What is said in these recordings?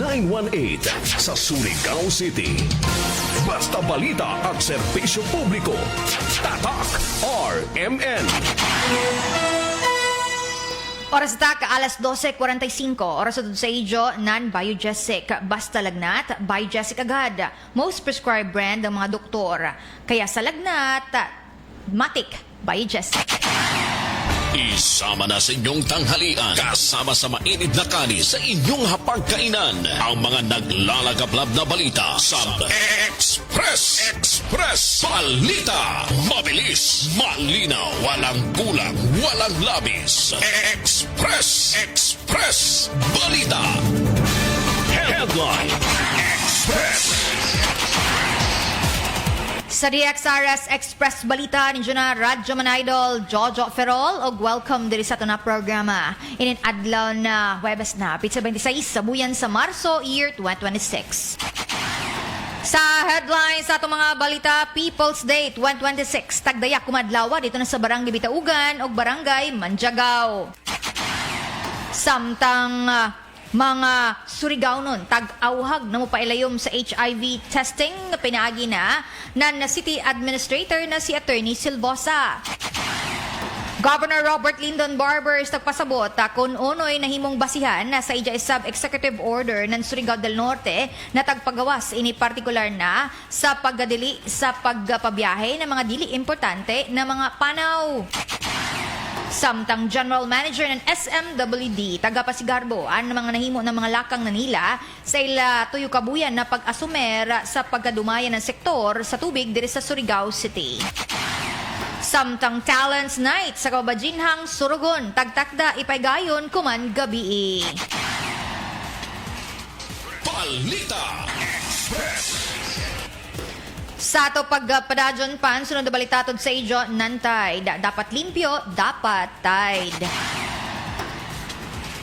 918 sa Surigao City. Basta balita at serbisyo publiko. Tatak RMN. Oras tak, alas 12:45. Oras sa Ijo, non-biogesic. Basta lagnat, biogesic agad. Most prescribed brand ng mga doktor. Kaya sa lagnat, Matic Biogesic. Isama na sa inyong tanghalian kasama sa mainit na kanis sa inyong hapagkainan ang mga naglalagablab na balita sa Express Balita. Mabilis, malinaw, walang kulang, walang labis. Express Balita. Headline Express. Sa DXRS Express Balita, ninyo na Radyo Man Idol, Jojo Ferrol, o welcome diri sa ito na programa. Inin adlaw na Huwebes na, Pizza 26, sa buyan sa Marso, year 2026. Sa headlines sa itong mga balita, People's Day 2026, tagdayak kumadlawa dito na sa Barangay Bitaugan o Barangay Manjagaw. Samtang mga Surigao nun, tag-auhag na mo pailayom sa HIV testing na pinaagi na City Administrator na si Attorney Silvosa. Governor Robert Lyndon Barbers nagpasabot kung unoy nahimong basihan na sa IJSAB Executive Order ng Surigao del Norte na tagpagawas ini partikular na sa pagdili sa pagpabiyahe ng mga dili importante na mga panaw. Samtang General Manager ng SMWD, taga-Pasigarbo, ang mga nahimo ng mga lakang na nila sa ila tuyo kabuyan na pag-asumer sa pagkadumayan ng sektor sa tubig diri sa Surigao City. Samtang Talents Night sa Kababajinhang Surugon, tagtakda ipaygayon kuman gabi. Balita Express. Sa ato pagpadadyon pan, sunod na balitatod sa ijo, nantay. Dapat limpyo, dapat tide.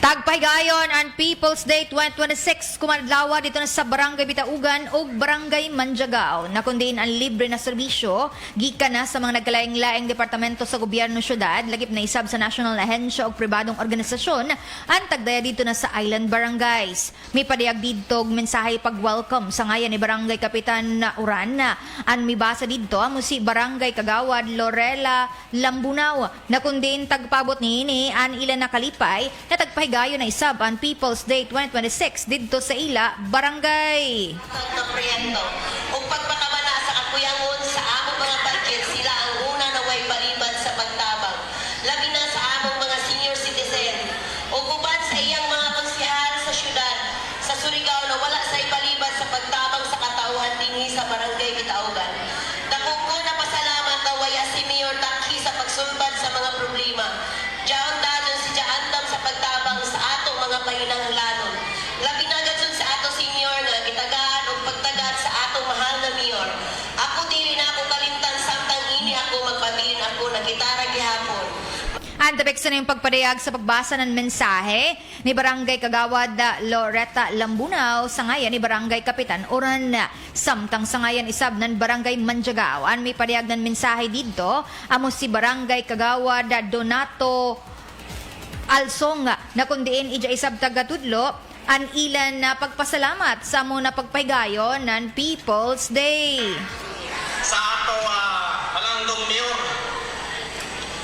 Tagpahigayon ang People's Day 2026 kumadlawa dito na sa Barangay Bitaugan o Barangay Manjagaw na kundiin ang libre na serbisyo gikan na sa mga nagkalaing-laing departamento sa gobyerno syudad lagip na isab sa national ahensya o pribadong organisasyon ang tagdaya dito na sa island barangays. May padiyag dito mensahe pag-welcome sa ngayan ni Barangay Kapitan Uran ang mibasa dito amo si Barangay Kagawad Lorela Lambunaw na kundiin tagpabot ni ang ilan na kalipay na tagpahigayon gayo na isab ang People's Day 2026 dito sa ila barangay. Ang proyekto ug pagpakamana sa kakuyangon sa among mga budget sila ang una na way palibad sa pagtabang. Labi na sa among mga senior citizen ug uban sa iyang mga konsehal sa syudad sa Surigao na wala sa ipalibad sa pagtabang sa katauhan dinhi sa Barangay Bitaugan. Dako ko na pasalamat na waya si Mayor Taki sa pagsulbad sa mga problema. Diyan dadon si Jaandam sa pagtabang sa ato mga pahinahanglanon. Labi na gadson sa ato senior nga gitagaan og pagtagad sa atong mahal na mayor. Ako dili na ako kalimtan samtang ini ako magpabilin ako na gitara gihapon. Antabek sa yung pagpadayag sa pagbasa ng mensahe ni Barangay Kagawad Loretta Lambunaw sa ngayan ni Barangay Kapitan Uran. Samtang sa ngayan isab ng Barangay Manjagaw. Ang may padayag ng mensahe dito amo si Barangay Kagawad Donato Alsong na kundiin ija isab tagatudlo ang ilan na pagpasalamat sa muna pagpahigayon ng People's Day. Sa ato Malandong Mayor,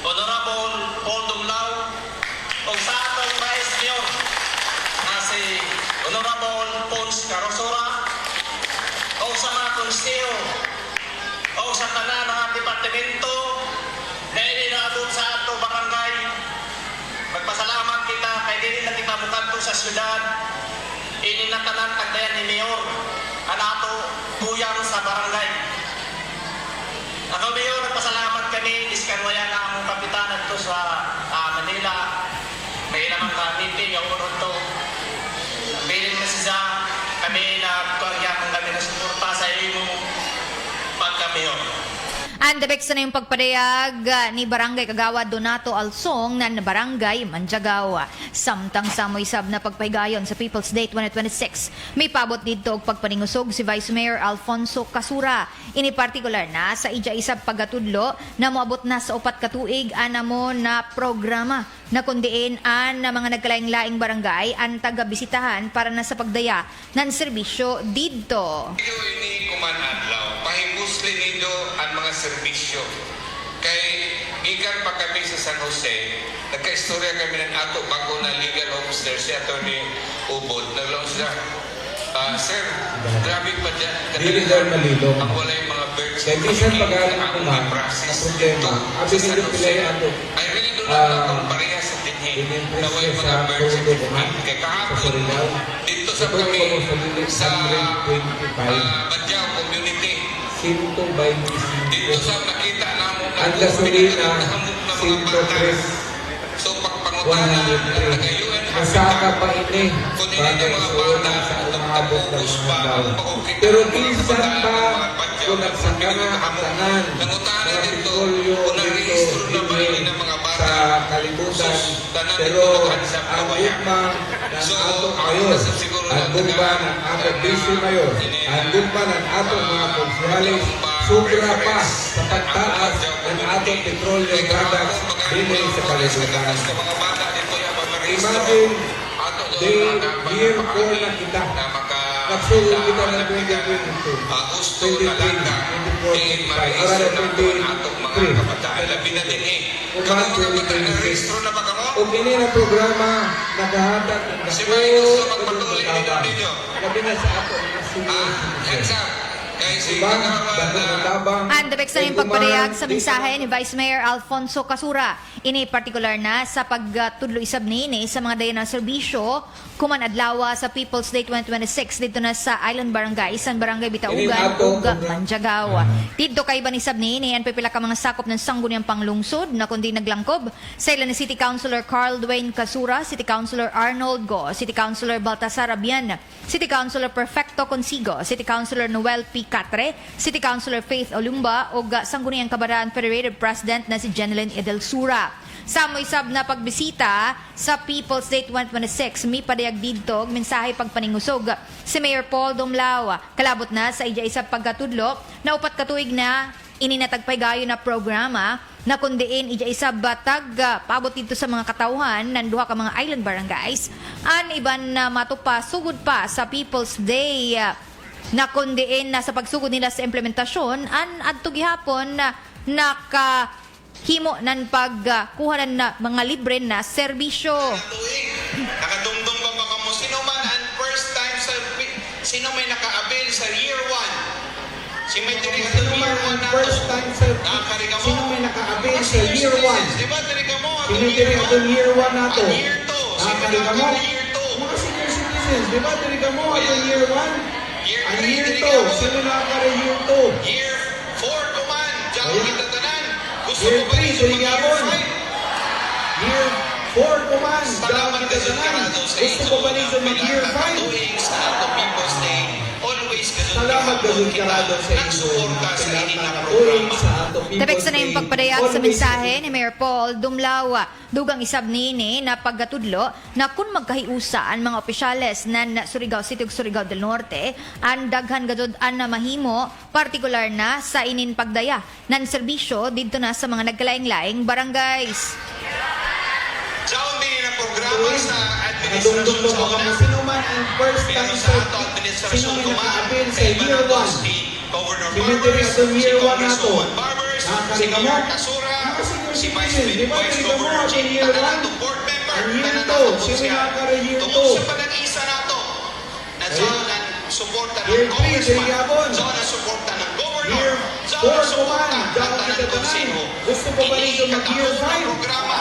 Honorable Paul Dumlao, o sa atong Vice Mayor na si Honorable Pons Carosora, o sa mga konseyo, o sa tanan mga departamento na inaabot sa ato barangay. Magpasalamat kita kay dili na kita mukanto sa syudad. Ini na tanan tagdayan ni Mayor ang ato buyang sa barangay. Ako Mayor, nagpasalamat kami iskan wala na among kapitan adto sa Manila. May naman ka meeting yung unod to. Bilin na siya kami na tuwagya kung kami na suporta sa imo pagka-Mayor. Andabek sa na yung pagpadayag ni Barangay Kagawad Donato Alsong na Barangay Manjagawa. Samtang samoy sab na pagpahigayon sa People's Day 2026. May pabot dito og pagpaningusog si Vice Mayor Alfonso Casura. Ini partikular na sa ija-isab paggatudlo na moabot na sa 4 ka tuig anamo na programa na kundiin an na mga nagkalaing-laing barangay ang taga-bisitahan para na sa pagdaya ng serbisyo dito. Ikaw ini kumanadlaw, pahimusli nindo ang mga serbisyo. Kay gikan pa kami sa San Jose, nagka-istorya kami ng ato bago na legal officer, si Atty. Ubod. Naglaw sila, sir, grabe pa dyan. Dili daw malilong. Ang wala yung mga birds. Kaya minsan pag-aaral ang ko mga na process problema, dito abi sa San nindot Jose. pila yung ato. I really do not know kung pareha sa dinhi na may mga birds sa dinhi. Kaya kahapon, dito sa kami, sa Badyaw Community, 125. dito sa nakita namin Ang gasolina, na mga bata. 103. So pagpangutanan ng 103. taga-UN Masaka pa ini. kung hindi ng mga bata at tapos pa ang pagkukita Pero ng mga minsan kabataan pa, ng mga badyaw kung nagsaka na ang tanan, nangutanan mga dito petrolyo kung dito, narehistro na ba dito, ini ng mga bata sa kalibutan. tanan Pero dito naghansap na ang waya. gugma ng So, ato ako mayor, nasa siguro ang na gugma taga- ng ato vice mayor, ang gugma ng ato mga konsyales, sobra pa sa pagtaas ng ato petrolyo products dito sa kalibutan. Sa mga bata dito yung pag-narehistro. Imagine, Ato doon day mga year 4 pagpapakali na kita. na Nagsulong kita ng 2022. gusto na lang ka tingin marehistro na po ang atong mga kabataan. Labi na din eh. Kamu mga bata, narehistro na ba kamo? O kini na programa nagahatag ng Si May gusto magpatuloy ninyo. Labi na sa ato mga senior Hands citizen. up. Kaya si Diba? Kagawad Dako ng tabang. Andabek sa yung pagpadayag sa mensahe ni Vice Mayor Alfonso Casura. Ini partikular na sa pagtudlo isab ni sa mga dayon ng serbisyo kuman adlaw sa People's Day 2026 dito na sa Island Barangay, San Barangay Bitaugan ug Manjagawa. Dito kay banisab ni ang pipila ka mga sakop ng sangguniang panglungsod na kundi naglangkob sa ilan ni City Councilor Carl Dwayne Casura, City Councilor Arnold Go, City Councilor Baltasar Abian, City Councilor Perfecto Consigo, City Councilor Noel P. Catre, City Councilor Faith Olumba ug sangguniang kabaraan Federated President na si Jeneline Edelsura. Sa mo'y-sab na pagbisita sa People's Day 2026, may padayag dito, mensahe pagpaningusog si Mayor Paul Dumlao. Kalabot na sa ija-isab pagkatudlo na 4 ka tuig na ininatagpaygayo na programa na kundiin ija-isab batag paabot dito sa mga katawhan ng duha ka mga island barangays. An iban na matupa sugod pa sa People's Day na kundiin na sa pagsugod nila sa implementasyon an adto gihapon na nakahimo ng pagkuha na mga libre na serbisyo. Nakadungdong ba ba mo? Sino man ang first time sa... Sino may naka-avail sa year 1? Si may diri ka Sino man year 1 ang na first time sa Nakakariga mo? sino may naka-avail Mga sa senior year 1? citizens, Di ba? Diriga mo? Sino diri atong year 1 nato? Ang year 2. Sino Nakakariga mo? year 2? Mga senior citizens, di ba diriga mo atong year 1? Year Ang 3, year diriga 2, mo. sino nakakari year 2? Year 4, kuman. Diyan Ayan. kita tanan. Gusto Year mo ba 3, rin diriga year mo. 5? Year 4 kuman, Salamat dami ka ka sa tanan. karado sa Gusto ko ba nito mag-year 5? Tuwing sa ato People's Day, always ganun Salamat ka kahapon sa karado sa inyo. nagsuporta sa ini na Tuwing programa. sa ato People's Tabek sa na yung Day, pagpadayag sa always mensahe ni Mayor Paul Dumlao. Dugang isab nini na paggatudlo na kung magkahiusa ang mga opisyales ng Surigao City ug Surigao del Norte ang daghan gadud na mahimo partikular na sa inin pagdaya ng serbisyo dito na sa mga nagkalaing-laing barangays. Diyan din ang programa sa administrasyon Nakadungdong sa ba una. kami? Sino man ang first Pero time sa sa ato sino administrasyon may tumaan, naka-avail sa kay year Manatos, 1? si Governor Sino diri Barbers, atong si year 1 nato? Congresswoman Barbers, si Nakakariga mo? Mayor Casura, Mga senior si citizens, di ba Vice diriga mo Governor atong Jane, year tanan 1? atong board member, Ang year tanan 2, atong sino konsehal. nakakari year 2? Tungkol sa panag-isa nato, na ang suporta ng Year 3, congressman, Dirigabon. sa ang suporta ng governor, Year sa 4 ang suporta kuman, ng dako tanang kita tanan. konseho. Gusto ko ba nito mag-year Kini katahong 5? na programa,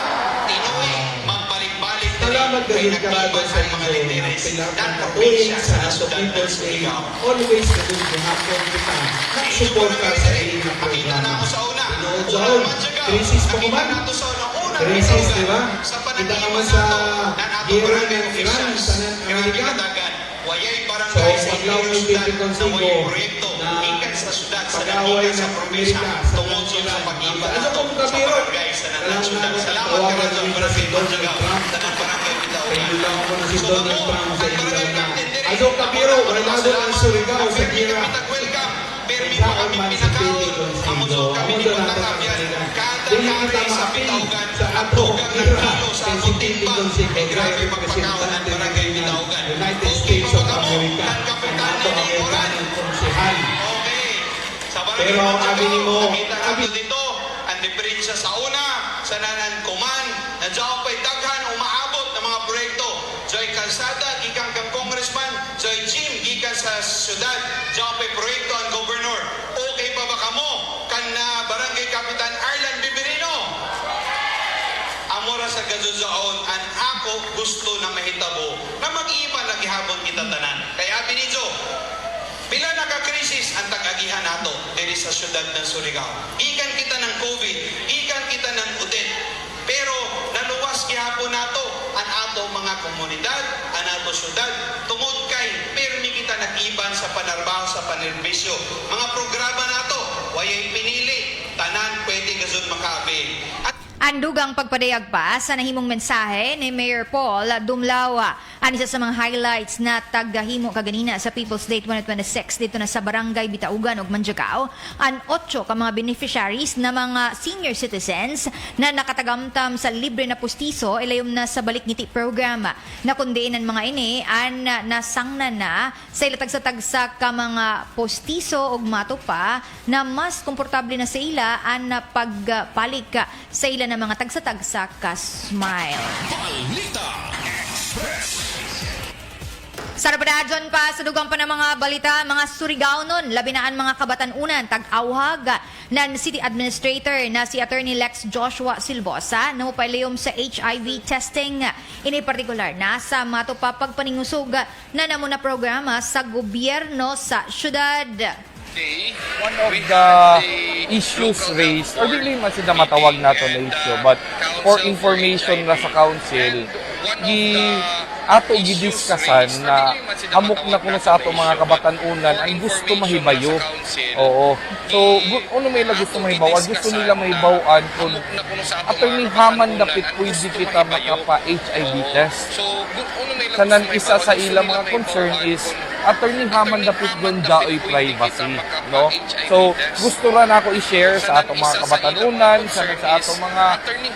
tinuwi, magbalik-balik din Salamat kay gayud karado nagtulban sa ang mga inyo. líderes Pilat ng ng probinsya katuwing sa sa ato nasudlan ng People's Day. Surigao. Always gayud gihapon kita. Nagsuporta sa inyo na Pakita na programa. ako sa una. Tinuod Una sa naman siya ka. Krisis pa Nakita kuman. nato sa una. Una Krisis, rin di ba? Sa Kita panag-iwan naman sa nato, na nato giyera barangay ng Iran, officials. tanan Grabe Amerika. kadagan. Wayay So, barangay sa paglaw inyong ng syudad Pipi na Consigo wayay proyekto. na Ikan sa syudad, sa pag-away sa ng probinsya, Amerika sa tungod sa pag-iba Ano kung sa kabiro? barangay sa nanang syudad. Salamat Tawagan ka rin namin sa si barangay Donald Manjagaw, Trump. tanang barangay Bitaw. Kailan ko na si Donald Trump sa inyo na. Ano kabiro? Wala doon ang Surigao sa gira. Welcome. Permi Sa mo kami man sa pinakaon. Pili Consigo. Amuzon kami Amo ni doon nato Pagkakabyan. Kada Dili kami kita sa maapil Bitawgan. sa ato Tugang ng gira. kilo sa Kay si akong Pili timbang. Consigo. Ay grabe magpakaon ang barangay Bitawgan. United Okay States pa of ba kamo? America. Ang kapitan Ang ato ni Oran. Amerikanong konsehal. Okay. Sa barangay Pero Manjagaw, abi nimo, nakita nato dito ang diferensya sa una, sa nanan kuman, na dyan pa'y daghan umaabot ng mga proyekto. Joy Calzada, gikan kang congressman, Joy Jim, gikan sa syudad, dyan pa'y proyekto ang gobernador. Okay pa ba kamo? Kan na barangay kapitan Arlan Biberino? Amora sa gazudzaon, ang ako gusto na mahitabo na mag-iiba na gihapon kita tanan. Kaya Abinizo, bila nakakrisis ang tag-agihan nato diri sa syudad ng Surigao. Ikan kita ng COVID, ikan kita ng udet. Pero naluwas gihapon nato ang ato mga komunidad, ang ato syudad, tungod kay pirmi kita nag-iban sa panarbaho sa panerbisyo. Mga programa nato, wayay pinili, tanan pwede gazon makaabi. Andugang pagpadayag pa sa nahimong mensahe ni Mayor Paul Dumlawa. Isa sa mga highlights na taggahimo kaganina sa People's Day 2026 dito na sa Barangay Bitaugan ug Manjagaw, ang 8 ka mga beneficiaries na mga senior citizens na nakatagamtam sa libre na pustiso ilayom na sa balik ngiti program. Nakundiin ang mga ini an nasangnan na sa ilatag sa tagsa ka mga postiso ug matupa na mas komportable na sa ila ang pagpalik sa ila ng mga tagsa-tagsa ka smile. Balita Express. Sa Rabadadyon pa, sa dugang pa ng mga balita, mga Surigao nun, labinaan mga kabatan-unan, tag-awhag ng City Administrator na si Attorney Lex Joshua Silvosa na mupailayom sa HIV testing. Ini partikular na sa matupa pagpaningusog na namuna programa sa gobyerno sa syudad. One of the issues raised, or dili man sila matawag nato na issue, but for information na sa council, ato gidiskussan na amok na kuno sa ato mga kabatan-unan ang gusto mahibayo. Oo. So, ano may gusto mahibaw? Gusto nila mahibawan kung attorney haman dapit pwede kita makapa-HIV test. Kanan isa sa ilang mga concern is attorney haman dapit doon daoy privacy, no? So, gusto rin ako i-share sa atong mga kabatanunan, sa atong mga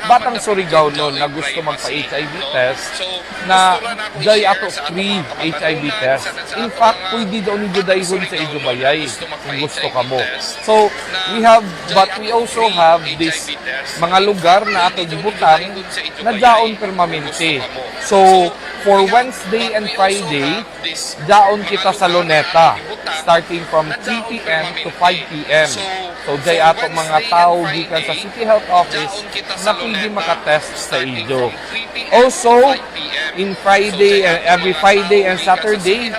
batang Surigao noon na gusto magpa-HIV test, na day ato free HIV test. In fact, pwede daw ni Judayhon sa Ijubayay kung gusto ka mo. So, we also have this mga lugar na ato gibutang na daon permanente. So, for Wednesday and Friday, daon kita sa Luneta, starting from 3 p.m. to 5 p.m. So, day ato mga tao gikan sa City Health Office na pwede makatest sa Ijo. Also, in Friday, every Friday and Saturday,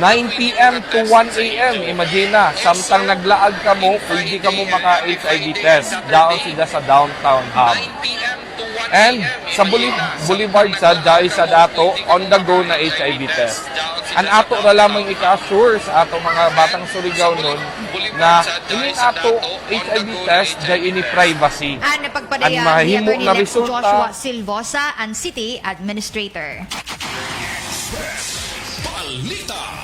9 p.m. to 1 a.m. Imagine na, samtang naglaag ka mo, pwede ka mo maka-HIV test. Daon sila sa downtown hub. And sa Boulevard sa dahil sa dato, on the go na HIV test. Ang ato na lamang ika-assure sa ato mga batang Surigao nun na ini ato HIV test dahil ini privacy. Ang napagpadaya ni mahimo Attorney na Lex resulta, Joshua Silvosa, ang City Administrator. Balita.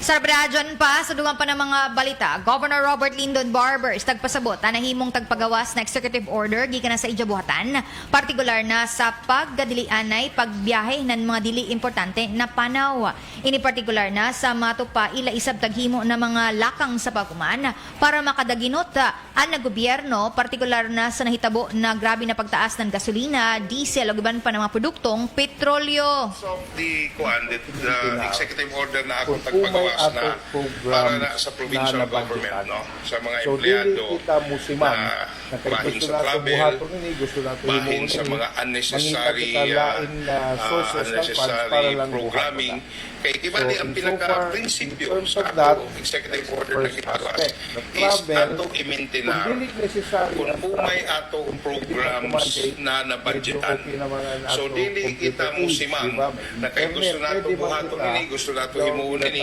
Sa Rabadadyon pa, sa dugang pa ng mga balita, Governor Robert Lyndon Barbers tagpasabot na nahimong tagpagawas na executive order gikan na sa ijabuhatan, partikular na sa paggadilianay pagbiyahe ng mga dili importante na panaw. Ini partikular na sa matupa ila isab taghimo na mga lakang sa pagkuman para makadaginot ang gobyerno, partikular na sa nahitabo na grabe na pagtaas ng gasolina, diesel o iban pa ng mga produktong petrolyo. So, the executive order na akong tagpagawas na para na sa provincial government, no? Sa mga empleyado na bahin sa travel, bahin sa mga unnecessary programming. Kaya iba di ang pinaka-prinsipyo sa ato executive order na gitagawas is ato i-maintain na kung umay ato programs na nabudgetan. So, dili kita musimang na kaya gusto nato buhaton ini, gusto nato himuon ini,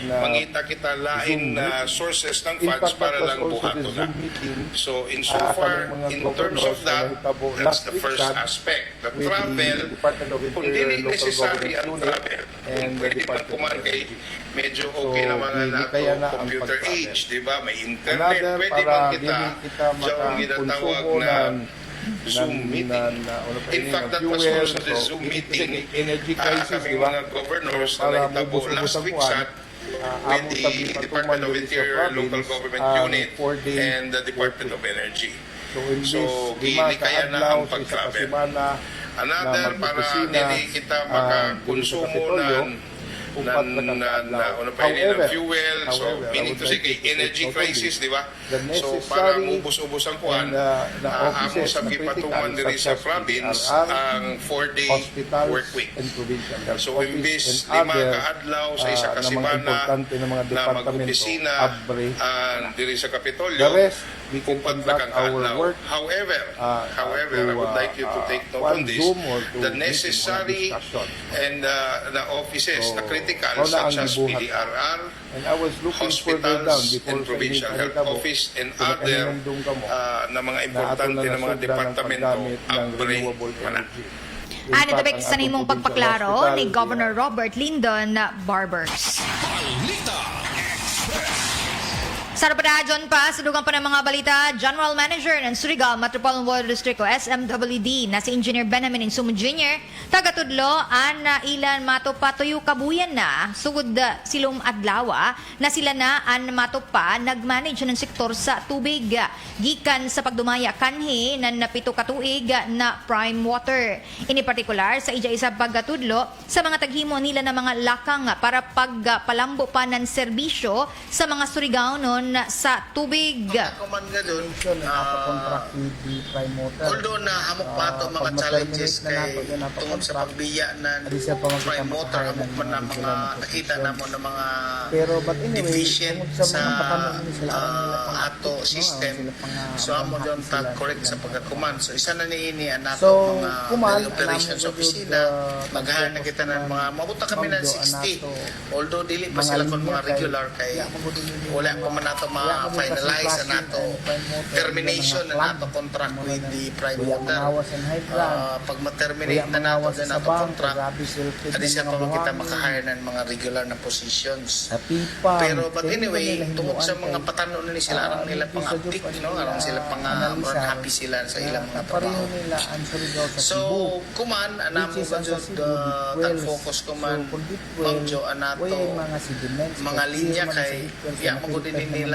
mangita kita lain na sources ng In funds fact, para that was lang also buhato the na. Zoom meeting. So insofar, Kaming mga in terms of governors that, na nahitabo that's last the week, first Chad, aspect. The with travel, the Department of kung Interior, hindi local necessary government ang unit, travel, and kung the pwede man Department kuman of kay Energy. medyo So, okay naman na hindi nato kaya na ang computer pag-travel. age, di ba? May internet, Another, pwede para man dili kita So, ang ginatawag makakonsumo na ng Zoom meeting. In fact, that was also the Zoom meeting. Energy crisis, Kami di ba? mga governors na Para naitabo mubusog last sa week kuwan, with the Department of Interior, Local Government Unit, 4-day and the Department of Energy. So, in So, this, lima gili kaya na kaadlaw ang sa isa ka pag-travel. semana Another, na para mag-opisina, dili kita makakonsumo ng upat na kaadlaw. ano pa yun, However, ng fuel. So, meaning to say, kay energy crisis, di ba? So, para mubus-ubos ang kuhan, amo sa gipatuman diri sa province ang 4-day work week. So, imbis 5 kaadlaw sa isa ka semana na mag-opisina diri sa Kapitolyo, The rest, we can upat na conduct kang our kaadlaw. work However, I would like you to take note on this, the necessary and the offices, the critical, such as PDRR, And I was looking further down hospitals, before and provincial health office, and other na mga importante na mga departamento abre mana. Ano tabik sa nimong pagpaklaro ni Governor Robert Lindon Barbers. Balita Express. Sa Rapadadyon pa, sa dugang pa ng mga balita, General Manager ng Surigao Metropolitan Water District o SMWD na si Engineer Benjamin Insumo Jr. tagatudlo an ilan matupatuyo kabuyan na sugod silong adlawa na sila na an matupa nagmanage ng sektor sa tubig gikan sa pagdumaya kanhi ng napito katuig na prime water. Ini partikular sa isa paggatudlo sa mga taghimo nila na mga lakang para pagpalambo pa ng serbisyo sa mga Surigaonon sa tubig. Kuman nga doon, although na hamok pa ito mga challenges kay tungkol sa pagbiya ng prime water, hamok man na mga nakita na mo na mga deficient sa ato system. So amo doon correct sa pagkakuman. So isa na niini ang nato mga operations opisina, maghahan na kita ng mga, mabuta kami ng 60. Although dili pa sila kung mga regular kay wala pa man nato ma-finalize na nato termination na nato contract with the prime water. Pag ma-terminate na nato din nato contract, adi siya pa kita maka-hire ng mga regular na positions. Pero but anyway, tungkol sa mga patano na sila, arang nila pang uptick, no? Arang sila pang happy sila sa ilang mga trabaho. So, kuman, anamo ba dyan, tag-focus kuman, mangjo anato, mga linya kay, ya, magudin nila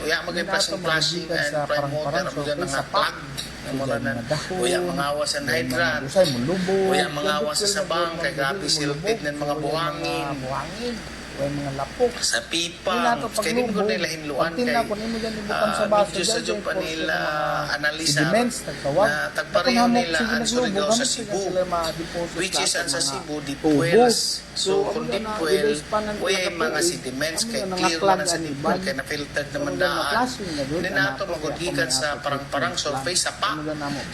uya mag-flashing and prime water mo dyan nga plug uya mangawas ang hydrant uya mangawas sa sabang kay grabe silpid ng mga buhangin mga lapok sa pipa kaya hindi ko nila hinluan kay medyo sa dyan pa nila analisa na tagpareho nila ang Surigao sa Cebu which is ang sa Cebu deep wells. So, kung deep well, mga sediments, kay clear man sa deep well, kay na-filtered naman daan. Hindi nato magudikan sa parang-parang surface sa pa.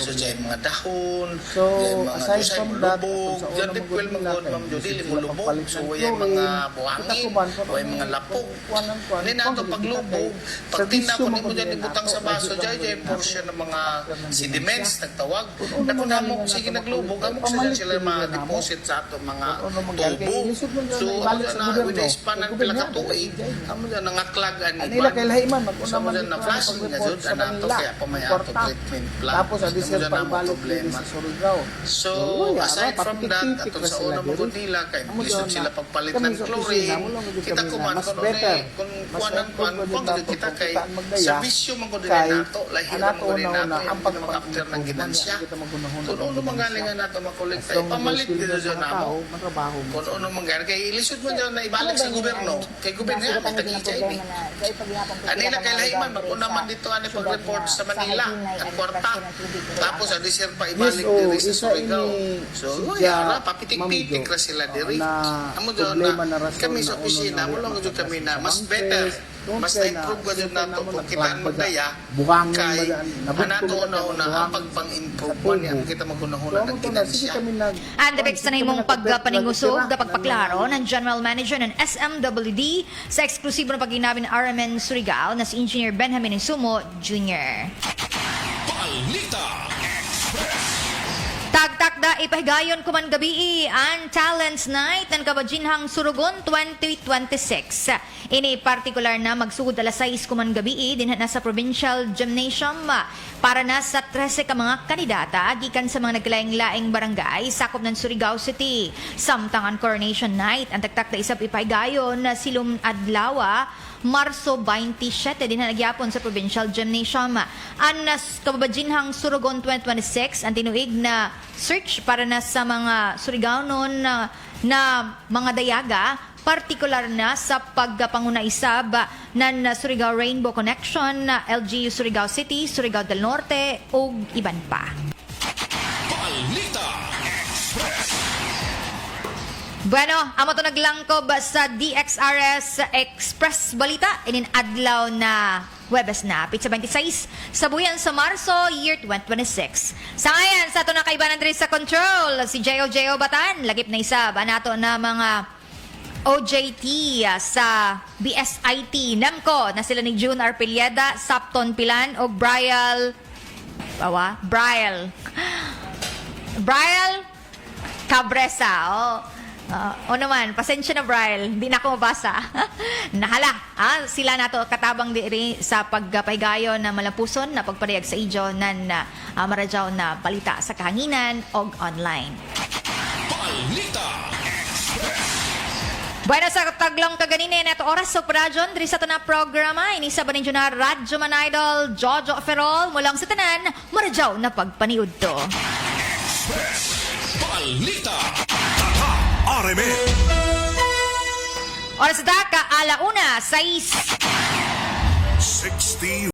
So, dyan mga dahon, dyan mga dusay mo lubog, dyan deep well magod, ma'am Jodili mo lubog. So, yung mga buhangin, mga lapok. Hindi nato paglubog, pag tina ko mo dyan ibutang sa baso, dyan portion ng mga sediments, nagtawag. Na kung namok, sige naglubog, amok sila ma-deposit sa ato mga tubo. So, ano na, with the span ng pila katuig, ano na, nangaklag ani man. So, ano na, flashing na dyan, anato, kaya pa may ato treatment plan. Ano na na mo problema. So, aside from that, atong sa una mo nila, kaya lisod sila pagpalit ng chlorine, kita kuman, kung kita kay servisyo mo nila nato, lahira mo nila nato, yung mga after ng ginansya. Kung ano magalingan nato makolekta, ipamalit dito dyan namo. Kung ano mangyari, kay ilisod mo dyan na ibalik sa gobyerno, kay gobyerno yan, tag-HIV. Anila kay Lahiman, mag-una man dito ano pag-report sa Manila, ang kwarta. Tapos, adisir pa ibalik dito sa Surigao. So, yara, papitik-pitik ra sila diri. Amo dyan na, kami sa sa opisina, mo lang gud kami na mas better, mas na-improve gud nato kung kita magdaya kay anato una-una ang pagpang-improve man niya kita maguna-una ng kinasya. And the na imong pagpaningusog kapag paklaro ng General Manager ng SMWD sa eksklusibo na paginabi ng RMN Surigao na si Engineer Benjamin Insumo Jr. Balita Express. Tagtakda ipahigayon kuman gabi ang Talents Night ng Kabadjinhang Surugon 2026. Ini partikular na magsugod alas 6 kuman gabi din na sa Provincial Gymnasium para na sa 13 ka mga kandidata gikan sa mga naglaing-laing barangay sakop ng Surigao City. Samtang ang Coronation Night ang tagtakda isab ipahigayon na silum adlaw Marso 27 din na nagyapon sa Provincial Gymnasium. Anas Kababadjinhang Surugon 2026 ang tinuig na search para na sa mga Surigaonon na mga dayaga, partikular na sa pagpanguna isab ng Surigao Rainbow Connection, LGU Surigao City, Surigao del Norte ug iban pa. Balita Express. Bueno, amo to naglangkob sa DXRS Express Balita inin adlaw na Huwebes na, Pizza 26, sa buyan sa Marso, year 2026. Sa ngayon, sa ito na kaibanan diri sa control, si J.O. Batan, lagip na isab, anato na mga OJT sa BSIT, NEMCO, na sila ni June Arpelieda, Sapton Pilan, o Brial Cabresa, o naman, pasensya na Brian, hindi na ako mabasa. Nahala, sila nato katabang diri sa pagpaygayon na malapuson na pagparehag sa idyo nan maradyaw na balita sa kahanginan o online. Balita Express. Bueno, sa taglong kaganinin ito oras sa Pradyon, diri sa ito na programa, inisa ba ninyo na Radyo Man Idol, Jojo Ferrol, mulang sa tanan, maradyaw na pagpaniud to. Express. Balita RMN. Oras sa daka, alauna, 6. 60